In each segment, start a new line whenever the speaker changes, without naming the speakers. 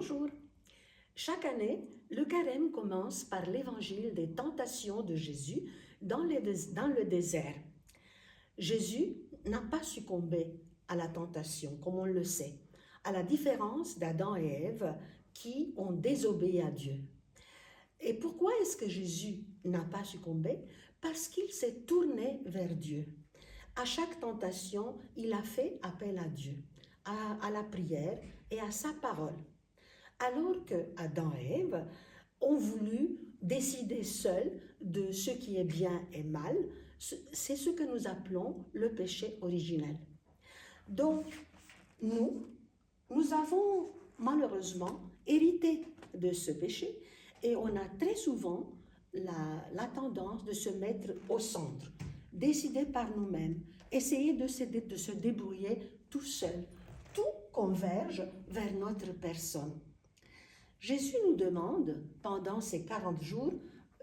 Bonjour. Chaque année, le carême commence par l'évangile des tentations de Jésus dans le désert. Jésus n'a pas succombé à la tentation, comme on le sait, à la différence d'Adam et Ève qui ont désobéi à Dieu. Et pourquoi est-ce que Jésus n'a pas succombé? Parce qu'il s'est tourné vers Dieu. À chaque tentation, il a fait appel à Dieu, à la prière et à sa parole. Alors que Adam et Ève ont voulu décider seuls de ce qui est bien et mal, c'est ce que nous appelons le péché originel. Donc, nous avons malheureusement hérité de ce péché et on a très souvent la tendance de se mettre au centre, décider par nous-mêmes, essayer de se débrouiller tout seul. Tout converge vers notre personne. Jésus nous demande, pendant ces 40 jours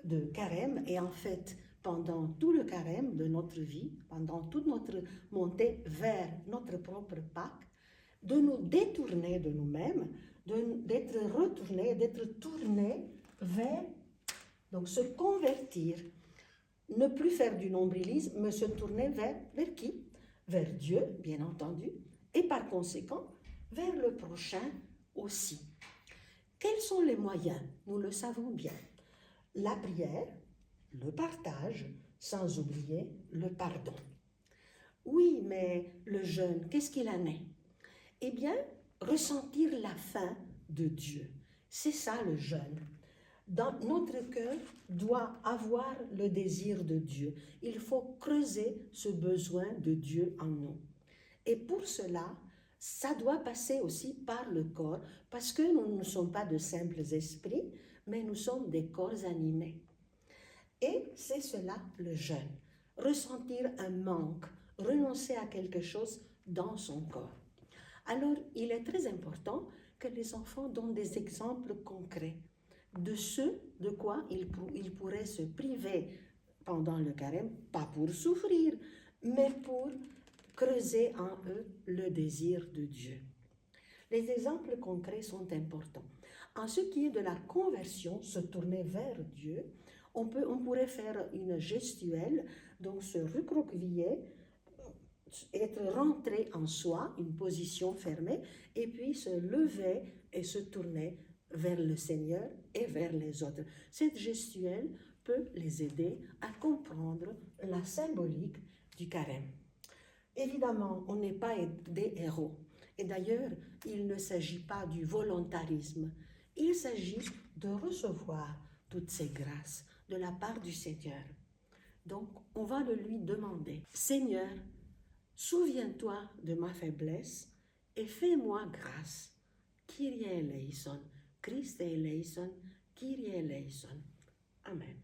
de carême, et en fait, pendant tout le carême de notre vie, pendant toute notre montée vers notre propre Pâques, de nous détourner de nous-mêmes, d'être retournés, d'être tournés vers, donc se convertir, ne plus faire du nombrilisme, mais se tourner vers qui? Vers Dieu, bien entendu, et par conséquent, vers le prochain aussi. Quels sont les moyens? Nous le savons bien. La prière, le partage, sans oublier le pardon. Oui, mais le jeûne, qu'est-ce qu'il en est? Eh bien, ressentir la faim de Dieu. C'est ça le jeûne. Notre cœur doit avoir le désir de Dieu. Il faut creuser ce besoin de Dieu en nous. Et pour cela, ça doit passer aussi par le corps, parce que nous ne sommes pas de simples esprits, mais nous sommes des corps animés. Et c'est cela le jeûne. Ressentir un manque, renoncer à quelque chose dans son corps. Alors, il est très important que les enfants donnent des exemples concrets de ce de quoi ils pourraient se priver pendant le carême, pas pour souffrir, mais pour creuser en eux le désir de Dieu. Les exemples concrets sont importants. En ce qui est de la conversion, se tourner vers Dieu, on pourrait faire une gestuelle, donc se recroqueviller, être rentré en soi, une position fermée, et puis se lever et se tourner vers le Seigneur et vers les autres. Cette gestuelle peut les aider à comprendre la symbolique du carême. Évidemment, on n'est pas des héros. Et d'ailleurs, il ne s'agit pas du volontarisme. Il s'agit de recevoir toutes ces grâces de la part du Seigneur. Donc, on va le lui demander. Seigneur, souviens-toi de ma faiblesse et fais-moi grâce. Kyrie eleison, Christe eleison, Kyrie eleison. Amen.